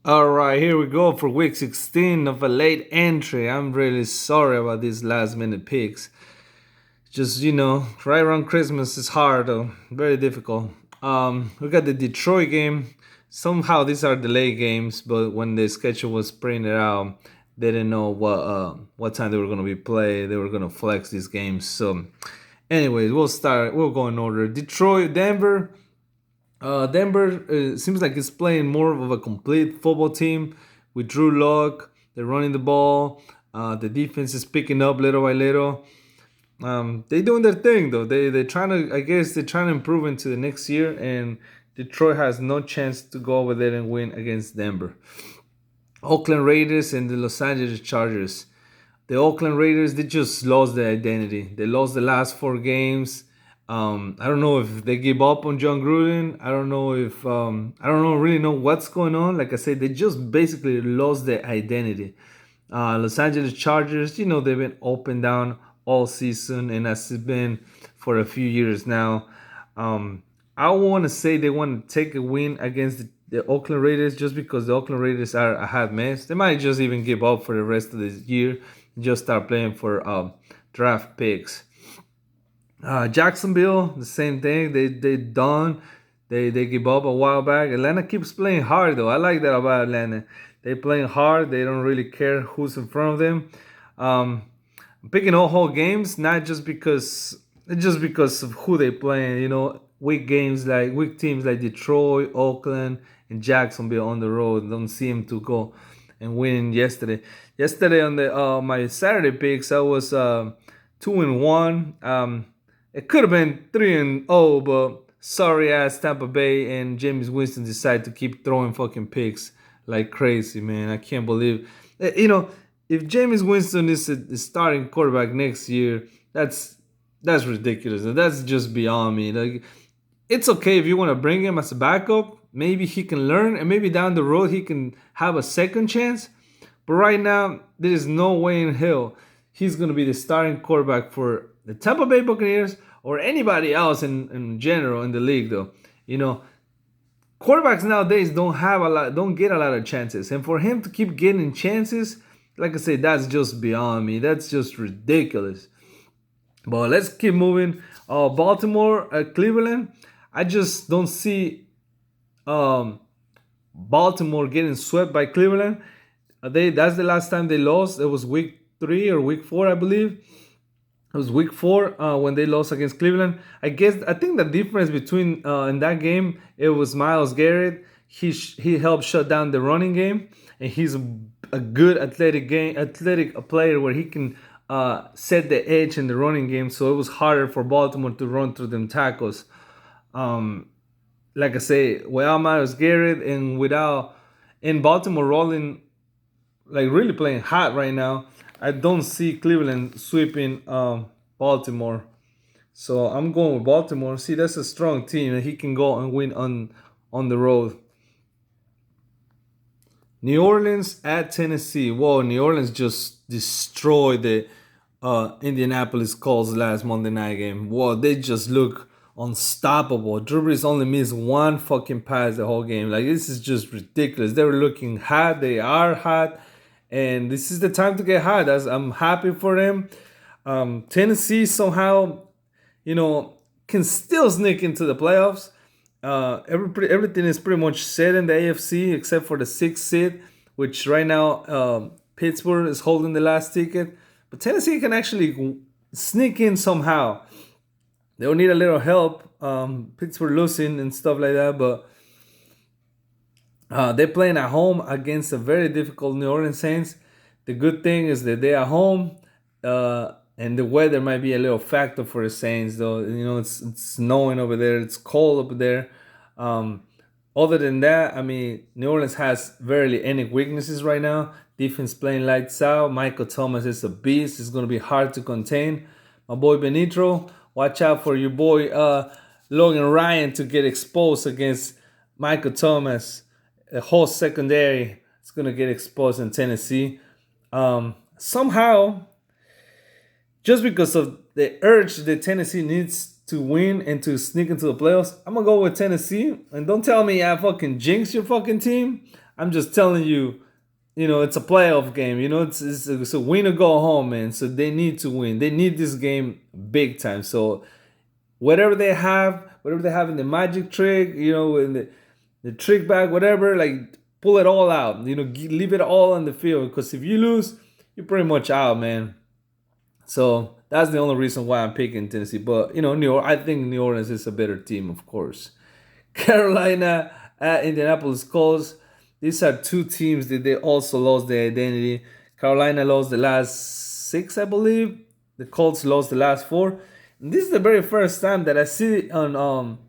All right, here we go for week 16 of a late entry. I'm really sorry about these last minute picks. Just, right around Christmas is hard though, very difficult. We got the Detroit game. Somehow these are delayed games, but when the schedule was printed out, they didn't know what time they were gonna be played. They were gonna flex these games. So, anyways, we'll start. We'll go in order. Detroit, Denver. Denver seems like it's playing more of a complete football team with Drew Lock. They're running the ball. The defense is picking up little by little. They doing their thing though. They're trying to. I guess they're trying to improve into the next year. And Detroit has no chance to go over there and win against Denver. Oakland Raiders and the Los Angeles Chargers. The Oakland Raiders, they just lost their identity. They lost the last four games. I don't know if they give up on John Gruden. I don't know if I don't know really know what's going on. Like I said, they just basically lost their identity. Los Angeles Chargers, they've been up and down all season, and that's been for a few years now. I want to say they want to take a win against the Oakland Raiders just because the Oakland Raiders are a hot mess. They might just even give up for the rest of this year and just start playing for draft picks. Jacksonville, the same thing. They done. They give up a while back. Atlanta keeps playing hard though. I like that about Atlanta. They playing hard. They don't really care who's in front of them. I'm picking all whole games, not just because of who they playing. Weak games like weak teams like Detroit, Oakland, and Jacksonville on the road. Don't see them to go and win yesterday. Yesterday on the my Saturday picks, I was 2-1. It could have been 3-0, but sorry ass Tampa Bay and James Winston decided to keep throwing fucking picks like crazy, man. I can't believe, if James Winston is a starting quarterback next year, that's ridiculous. That's just beyond me. Like, it's okay if you want to bring him as a backup. Maybe he can learn, and maybe down the road he can have a second chance. But right now, there is no way in hell he's going to be the starting quarterback for the Tampa Bay Buccaneers or anybody else in general in the league, though. Quarterbacks nowadays don't get a lot of chances. And for him to keep getting chances, like I said, that's just beyond me. That's just ridiculous. But let's keep moving. Baltimore, Cleveland. I just don't see um, Baltimore getting swept by Cleveland. That's the last time they lost. It was week 3 or week 4, I believe. It was week 4 when they lost against Cleveland. I think the difference between in that game, it was Myles Garrett. He helped shut down the running game, and he's a good athletic player where he can set the edge in the running game. So it was harder for Baltimore to run through them tackles. Like I say, without Myles Garrett and without in Baltimore rolling, like really playing hot right now, I don't see Cleveland sweeping Baltimore. So I'm going with Baltimore. See, that's a strong team, and he can go and win on the road. New Orleans at Tennessee. Whoa, New Orleans just destroyed the Indianapolis Colts last Monday night game. Whoa, they just look unstoppable. Drew Brees only missed one fucking pass the whole game. Like, this is just ridiculous. They were looking hot. They are hot. And this is the time to get hot. I'm happy for them. Tennessee somehow, can still sneak into the playoffs. Everything is pretty much set in the AFC except for the 6th seed, which right now Pittsburgh is holding the last ticket. But Tennessee can actually sneak in somehow. They'll need a little help. Pittsburgh losing and stuff like that, but they're playing at home against a very difficult New Orleans Saints. The good thing is that they're at home, and the weather might be a little factor for the Saints, though. It's snowing over there. It's cold over there. Other than that, I mean, New Orleans has barely any weaknesses right now. Defense playing lights out. Michael Thomas is a beast. It's going to be hard to contain. My boy Benitro, watch out for your boy Logan Ryan to get exposed against Michael Thomas. The whole secondary is going to get exposed in Tennessee. Somehow, just because of the urge that Tennessee needs to win and to sneak into the playoffs, I'm going to go with Tennessee. And don't tell me I fucking jinx your fucking team. I'm just telling you, it's a playoff game. It's a win or go home, man. So they need to win. They need this game big time. So whatever they have in the magic trick, in the trick bag, whatever, like pull it all out. Leave it all on the field. Because if you lose, you're pretty much out, man. So that's the only reason why I'm picking Tennessee. But I think New Orleans is a better team, of course. Carolina at Indianapolis Colts. These are two teams that they also lost their identity. Carolina lost the last six, I believe. The Colts lost the last four. And this is the very first time that I see it on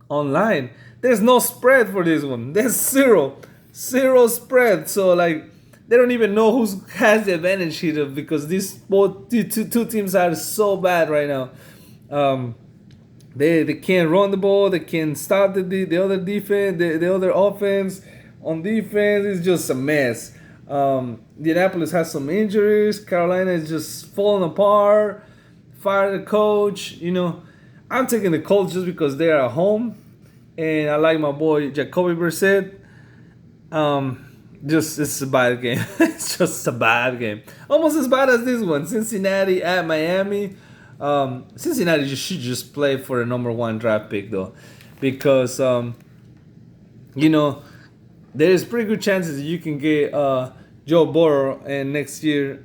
online. There's no spread for this one. There's zero spread. So like they don't even know who has the advantage here because two teams are so bad right now. They can't run the ball. They can't stop the other defense. The other offense on defense is just a mess. Indianapolis has some injuries. Carolina is just falling apart. Fire the coach. I'm taking the Colts just because they are at home, and I like my boy Jacoby Brissett. Just it's a bad game. It's just a bad game. Almost as bad as this one. Cincinnati at Miami. Cincinnati should just play for a number one draft pick though, because there's pretty good chances that you can get Joe Burrow and next year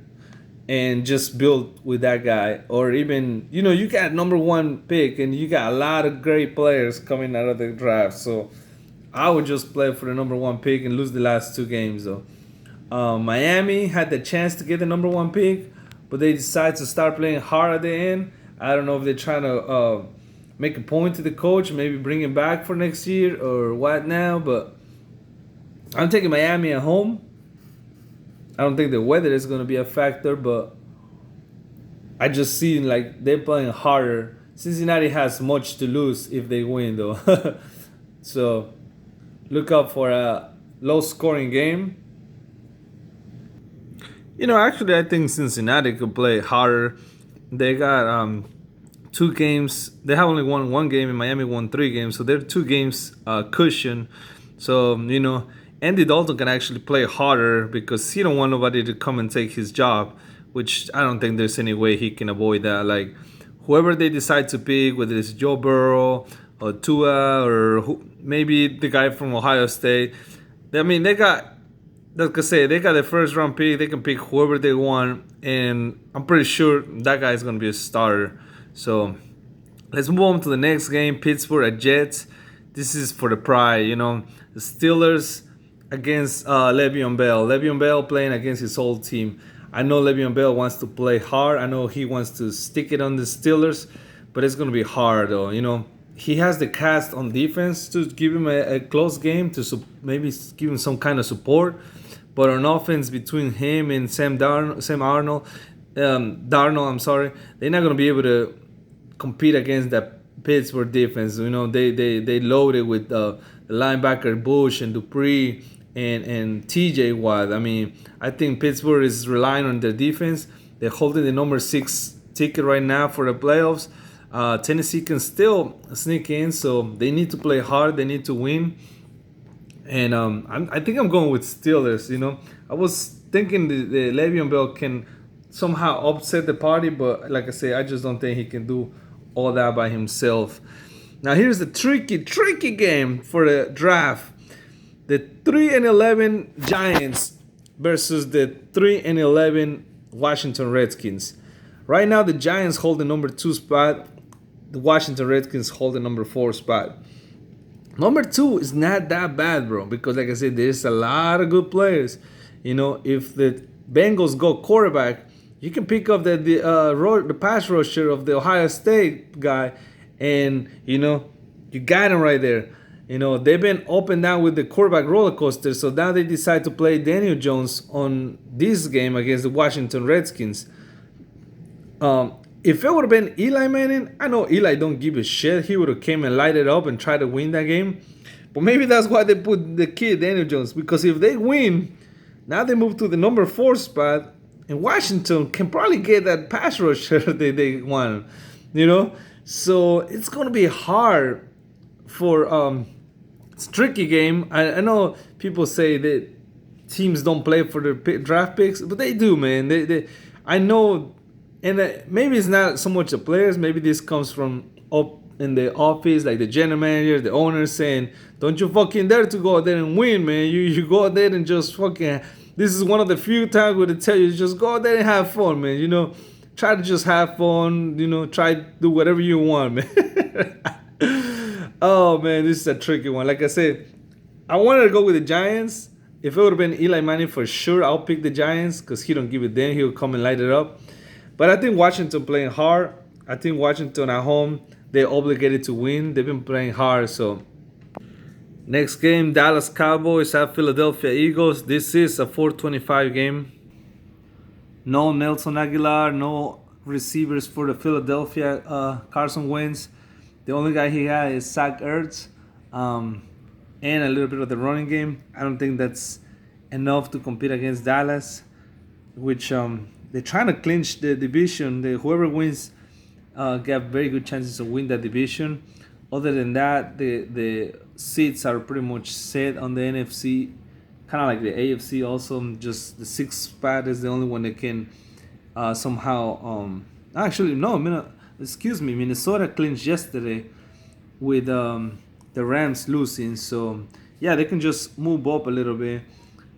and just build with that guy, or even you got number one pick and you got a lot of great players coming out of the draft. So I would just play for the number one pick and lose the last two games though. Miami had the chance to get the number one pick, but they decided to start playing hard at the end. I don't know if they're trying to make a point to the coach, maybe bring him back for next year or what now, but I'm taking Miami at home. I don't think the weather is going to be a factor, but I just see like they're playing harder. Cincinnati has much to lose if they win though. So look out for a low scoring game. Actually, I think Cincinnati could play harder. They got two games. They have only won one game, and Miami won three games. So they're two games cushion. So Andy Dalton can actually play harder because he don't want nobody to come and take his job, which I don't think there's any way he can avoid that. Like whoever they decide to pick, whether it's Joe Burrow or Tua or maybe the guy from Ohio State. They got. Like I say, they got the first round pick. They can pick whoever they want, and I'm pretty sure that guy is gonna be a starter. So let's move on to the next game: Pittsburgh at Jets. This is for the pride, The Steelers against Le'Veon Bell. Le'Veon Bell playing against his old team. I know Le'Veon Bell wants to play hard. I know he wants to stick it on the Steelers, but it's gonna be hard though. He has the cast on defense to give him a close game to maybe give him some kind of support. But on offense, between him and Darnold, I'm sorry, they're not gonna be able to compete against that Pittsburgh defense. They loaded with the linebacker Bush and Dupree and T.J. Watt. I think Pittsburgh is relying on their defense. They're holding the number 6 ticket right now for the playoffs. Tennessee can still sneak in, so they need to play hard. They need to win. And I think I'm going with Steelers. I was thinking the Le'Veon Bell can somehow upset the party, but like I say, I just don't think he can do all that by himself. Now here's the tricky game for the draft: the 3-11 Giants versus the 3-11 Washington Redskins. Right now, the Giants hold the number 2 spot. The Washington Redskins hold the number 4 spot. Number 2 is not that bad, bro, because like I said, there's a lot of good players. If the Bengals go quarterback, you can pick up the pass rusher of the Ohio State guy, and you got him right there. They've been up and down with the quarterback roller coaster, so now they decide to play Daniel Jones on this game against the Washington Redskins. If it would have been Eli Manning, I know Eli don't give a shit. He would have came and lighted up and tried to win that game. But maybe that's why they put the kid Daniel Jones, because if they win, now they move to the number 4 spot, and Washington can probably get that pass rusher they want. So it's gonna be hard for it's a tricky game. I know people say that teams don't play for their draft picks, but they do, man. I know, and maybe it's not so much the players. Maybe this comes from up in the office, like the general manager, the owner saying, "Don't you fucking dare to go out there and win, man. You go out there and just fucking." This is one of the few times where they tell you just go out there and have fun, man. Try to just have fun. Try to do whatever you want, man. Oh man, this is a tricky one. Like I said, I wanted to go with the Giants. If it would have been Eli Manning for sure, I'll pick the Giants because he don't give a damn. He'll come and light it up. But I think Washington playing hard. I think Washington at home, they're obligated to win. They've been playing hard. So next game, Dallas Cowboys at Philadelphia Eagles. This is a 4:25 game. No Nelson Aguilar, no receivers for the Philadelphia Carson Wentz. The only guy he had is Zach Ertz. And a little bit of the running game. I don't think that's enough to compete against Dallas, which they're trying to clinch the division. Whoever wins get very good chances to win that division. Other than that, the seats are pretty much set on the NFC, kind of like the AFC also. Just the sixth spot is the only one that can somehow... actually, no, Minnesota clinched yesterday with... the Rams losing, so yeah, they can just move up a little bit.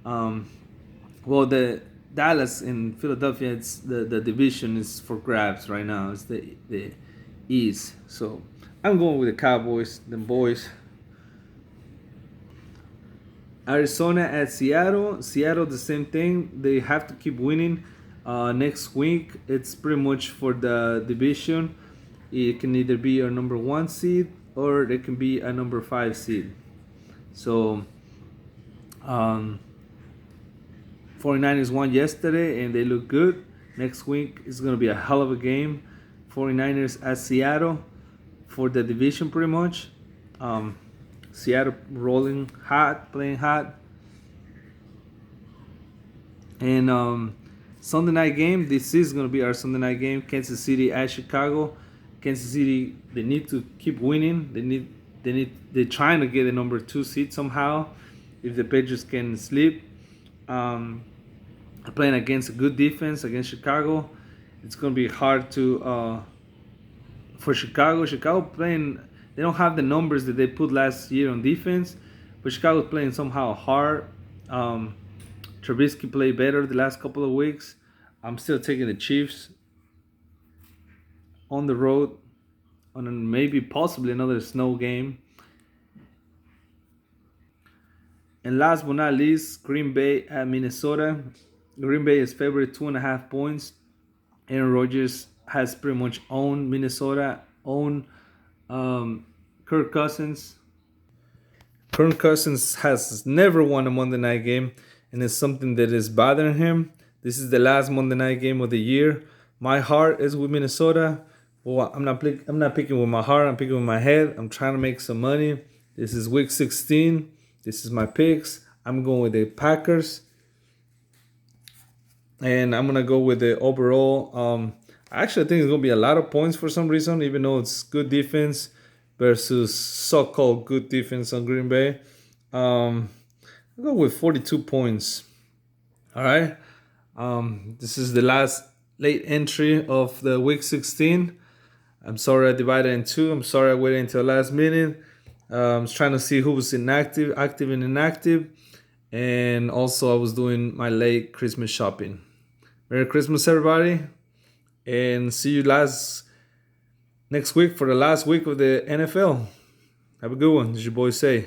Well, the Dallas and Philadelphia, it's the division is for grabs right now. It's the East, so I'm going with the Cowboys, the boys. Arizona at Seattle. Seattle, the same thing. They have to keep winning. Next week, it's pretty much for the division. It can either be a number 1 seed or it can be a number 5 seed. So 49ers won yesterday and they look good. Next week is going to be a hell of a game. 49ers at Seattle for the division pretty much. Seattle rolling hot, playing hot. And Sunday night game, this is going to be our Sunday night game. Kansas City at Chicago. Kansas City, they need to keep winning. They're trying to get the number 2 seed somehow. If the Patriots can sleep, playing against a good defense against Chicago, it's gonna be hard to for Chicago. Chicago playing, they don't have the numbers that they put last year on defense, but Chicago's playing somehow hard. Trubisky played better the last couple of weeks. I'm still taking the Chiefs on the road on maybe possibly another snow game. And last but not least, Green Bay at Minnesota. Green Bay is favored 2.5 points. Aaron Rodgers has pretty much owned Minnesota, owned Kirk Cousins. Kirk Cousins has never won a Monday night game, and it's something that is bothering him. This is the last Monday night game of the year. My heart is with Minnesota. Well, I'm not picking with my heart. I'm picking with my head. I'm trying to make some money. This is week 16. This is my picks. I'm going with the Packers. And I'm going to go with the overall. I actually think it's going to be a lot of points for some reason, even though it's good defense versus so-called good defense on Green Bay. I'll go with 42 points. All right. This is the last late entry of the week 16. I'm sorry I divided in two. I'm sorry I waited until the last minute. I was trying to see who was inactive, active and inactive. And also I was doing my late Christmas shopping. Merry Christmas, everybody. And see you next week for the last week of the NFL. Have a good one. As your boy say.